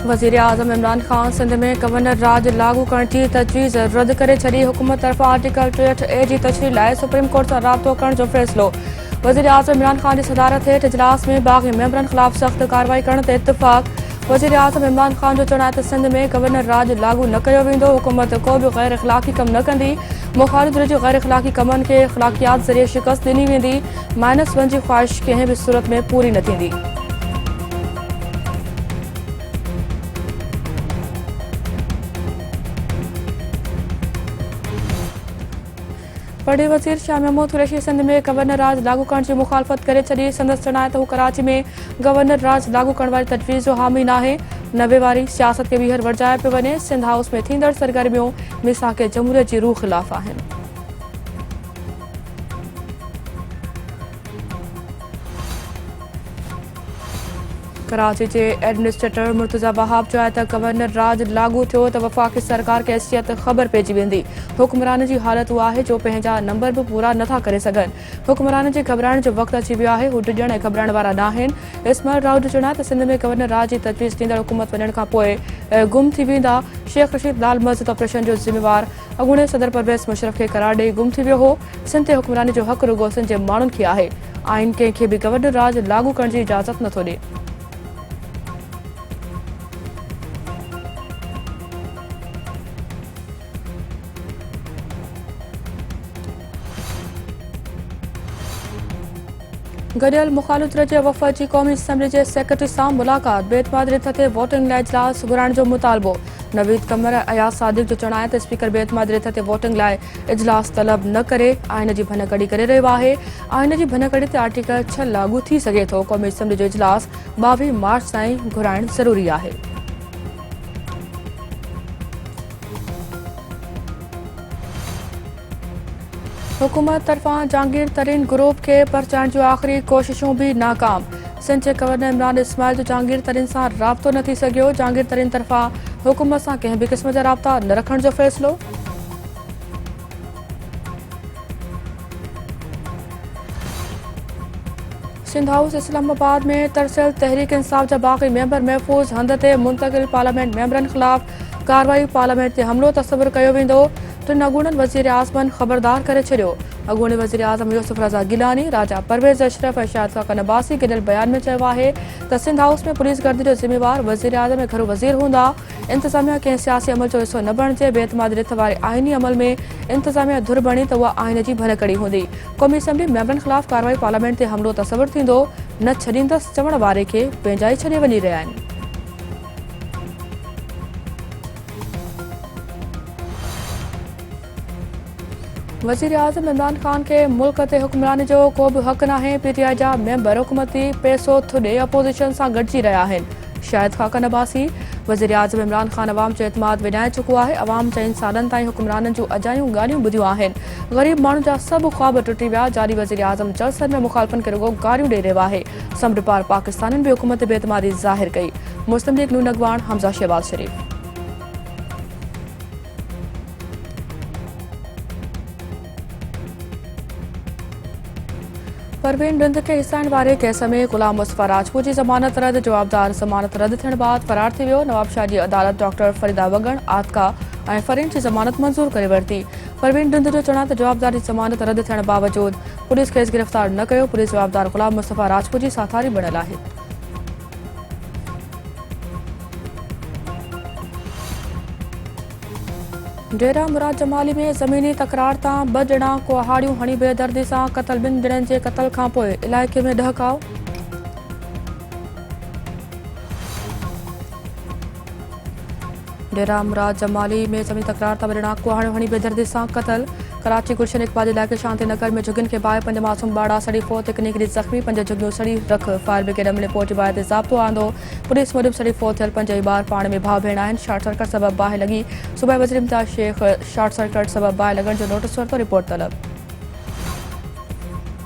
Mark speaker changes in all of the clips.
Speaker 1: वज़ीर आज़म इमरान ख़ान सिंध में गवर्नर राज लागू करण जी तजवीज़ रद्द करे छॾी। हुकूमत तरफ़ां आर्टिकल 63A जी तशरीह लाइ सुप्रीम कोर्ट सां राब्तो करण जो फ़ैसिलो। वज़ीर आज़म इमरान ख़ान जी सदारत हेठि इजलास में बाग़ी मेंबरनि ख़िलाफ़ सख़्त कार्रवाई करण ते इत्तिफ़ाक़। वज़ीर आज़म इमरान ख़ान जो चवणु आहे त सिंध में गवर्नर राज लागू न कयो वेंदो। हुकूमत को बि ग़ैर इख़लाक़ी कमु न कंदी। मुख़ालिफ़ धिर जे ग़ैर इख़लाक़ी कमनि खे इख़लाक़ियात ज़रिए शिकस्त ॾिनी वेंदी। -1 जी ख़्वाहिश कंहिं बि सूरत में पूरी न थींदी। बड़े वज़ीर शाह महमूद कुरैशी सिंध में गवर्नर राज लागू करण जी मुखालफ़त करे छॾी। संदसि चवणु आहे त हू कराची में गवर्नर राज लागू करण वारी तजवीज़ जो हामी नाहे। 90 वारी सियासत खे ॿीहर वर्जाए पियो वञे। सिंध हाउस में थींदड़ सरगर्मियूं मिसाक जमहूरियत जी रूह ख़िलाफ़ आहिनि। कराची जे एडमिनिस्ट्रेटर मुर्तज़ा वहाब चयो आहे त गवर्नर राज लागू थियो त वफ़ाक़ी सरकार खे हैसियत ख़बर पइजी वेंदी। हुक्मरान जी हालत उहा आहे जो पंहिंजा नंबर बि पूरा नथा करे सघनि। हुक्मरान जे घबराइण जो वक़्तु अची वियो आहे। हू डिॼण ऐं घबराइण वारा न आहिनि। इस्माइल राउत जो चवणु आहे त सिंध में गवर्नर राज जी तजवीज़ ॾींदड़ हुकूमत वञण खां पोइ गुम थी वेंदा। शेख रशीद लाल मस्जिद ऑपरेशन जो ज़िम्मेवार अॻूणे सदर परवेज़ मुशर्रफ खे करार ॾेई गुम थी वियो हो। सिंध ते हुक्मरानी जो हक़ रुॻो सिंध जे माण्हुनि खे आहे। आइन कंहिंखे बि गवर्नर राज लागू करण जी इजाज़त नथो ॾिए। गडियल मुखालिफ़ धिर जे वफ़द जी क़ौमी असम्बली जे सेक्रेटरी सां मुलाक़ात। बेतमाद रिथ ते वोटिंग लाइ इजलास घुराइण जो मुतालबो। नवीद कमर अयाज़ सादिक जो चवणु आहे त स्पीकर बेतमाद रिथ ते वोटिंग लाइ इजलास तलब न करे आइन जी भनकड़ी करे रहियो आहे। आइन जी भनकड़ी ते आर्टिकल 6 लागू थी सघे थो। क़ौमी असम्बली जो इजलास 22 मार्च ताईं घुराइण ज़रूरी आहे। हुकूमत तरफ़ां जहांगीर तरीन ग्रुप खे परचाइण जूं आख़िरी कोशिशूं बि नाकाम। सिंध जे गवर्नर इमरान इस्माइल जो जहांगीर तरीन सां राब्तो न थी सघियो। जहांगीर तरीन तरफ़ां हुकूमत सां कंहिं बि क़िस्म जा राब्ता न रखण जो फ़ैसिलो। सिंध हाउस इस्लामाबाद में तरसियल तहरीक इंसाफ़ जा बाक़ी मेंबर महफ़ूज़ हंध ते मुंतक़िल पार्लियामेंट मेंबरनि ख़िलाफ़ कार्रवाई। पार्लियामेंट ते हमिलो तसवुरु कयो वेंदो। 3 अॻूणनि वज़ीर आज़मनि ख़बरदार करे छॾियो। अॻूणे वज़ीर आज़म यूसुफ रज़ा गिलानी, राजा परवेज़ अशरफ ऐं शाहिद खाक़न अब्बासी गॾियल बयान में चयो आहे त सिंध हाउस में पुलिस गर्दी जो ज़िम्मेवार वज़ीर आज़म ऐं घरू वज़ीर हूंदा। इंतिज़ामिया कंहिं सियासी अमल जो हिसो न बणिजे। बेतमाद रिथ वारे आइनी अमल में इंतिज़ामिया धुर बणी त उहा आइन जी भनकड़ी हूंदी। क़ौमी असम्बली मेंबरनि ख़िलाफ़ कार्रवाई पार्लियामेंट ते हमिलो तसवुरु थींदो। न छॾींदसि चवण वारे खे पंहिंजा ई छॾे वञी रहिया आहिनि। वज़ीर आज़म इमरान ख़ान खे मुल्क ते हुक्मरानी जो को बि हक़ नाहे। PTI जा मेंबर हुकूमती पैसो थुॾे अपोज़िशन सां गॾिजी रहिया आहिनि। शाहिद खाक़न अब्बासी वज़ीर आज़म इमरान ख़ान अवाम जो एतमाद विञाए चुको आहे। अवाम 4 सालनि ताईं हुक्मराननि जूं अजायूं ॻाल्हियूं ॿुधियूं आहिनि। ग़रीब माण्हुनि जा सभु ख़्वाब टुटी विया। जारी वज़ीर आज़म जलसनि में मुखालिफ़नि खे रुॻो गारियूं ॾेई रहियो आहे। समर पार पाकिस्ताननि बि हुकूमत ते बेतमादी ज़ाहिर कई। मुस्लिम लीग नून अॻवान हमज़ा शहबाज शरीफ़। परवीन रिंद खे हिसाइण वारे केस में गुलाम मुस्तफ़ा राजपूत जी ज़मानत रद्द। जवाबदार ज़मानत रद्द थियण बाद फ़रार थी वियो। नवाबशाह जी अदालत डॉक्टर फरीदा वगण, आतका ऐं फरीन जी ज़मानत मंज़ूर करे वरिती। परवीन रिंद जो चवणु आहे त जवाबदार जी ज़मानत रद्द थियण बावजूद पुलिस खेसि गिरफ़्तार न कयो। पुलिस जवाबदार गुलाम मुस्तफ़ा राजपूत जी साथारी बणियल आहे। डेरा मुराद जमाली में ज़मीनी तकरार तां 2 ॼणा कुहाड़ियूं हणी बेदर्दी सां क़तल। 2 ॼणनि जे क़तल खां पोइ इलाइक़े में ॾहकाओ। डेरा मुराद जमाली में ज़मीनी तकरार तां 2 ॼणा कुहाड़ियूं हणी बेदर्दी सां क़तल। कराची गुलशन इक़बाल इलाइक़े शांति नगर में झुगियुनि खे बाहि 5 मासूम ॿाड़ा सड़ी फोत, 1 निकिरी ज़ख़्मी, 5 झुगियूं सड़ी रख। फायर ब्रिगेड अमले पहुची बाहि ते ज़ाब्तो आंदो। पुलिस मूजिबि सड़ी फोत थियल 5 ई ॿार पाण में भाउ भेण आहिनि। शॉर्ट सर्किट सबबि बाहि लॻी। सूबाई वज़ीर इम्तियाज़ शेख शॉर्ट सर्किट सबबि बाहि लॻण जो नोटिस वरितो। रिपोर्ट तलब।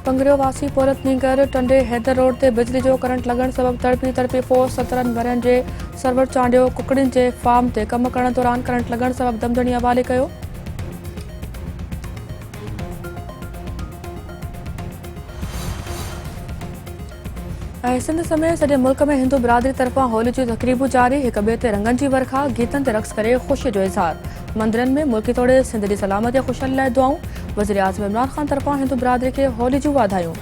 Speaker 1: पंगरियो वासी पोरत नीगर टंडे हैदर रोड ते बिजली जो करंट लॻण सबबि तड़पी फोत 17 मरियनि जे सर्वर चांडियो। कुकड़ियुनि जे फार्म ते कम करण दौरान करंट लॻण सबबि दमदणी हवाले कयो। सिंध समेत सॼे मुल्क में हिंदू बिरादरी तरफ़ां होली जूं तक़रीबूं जारी। हिक ॿिए ते रंगनि जी वर्खा, गीतनि ते रक़्स करे ख़ुशीअ जो इज़हार। मंदिरनि में मुल्की तोड़े सिंध जी सलामती ऐं ख़ुशहाली लाइ दुआऊं। वज़ीर आज़म इमरान ख़ान तरफ़ां हिंदू बिरादरी खे होली जूं वाधायूं।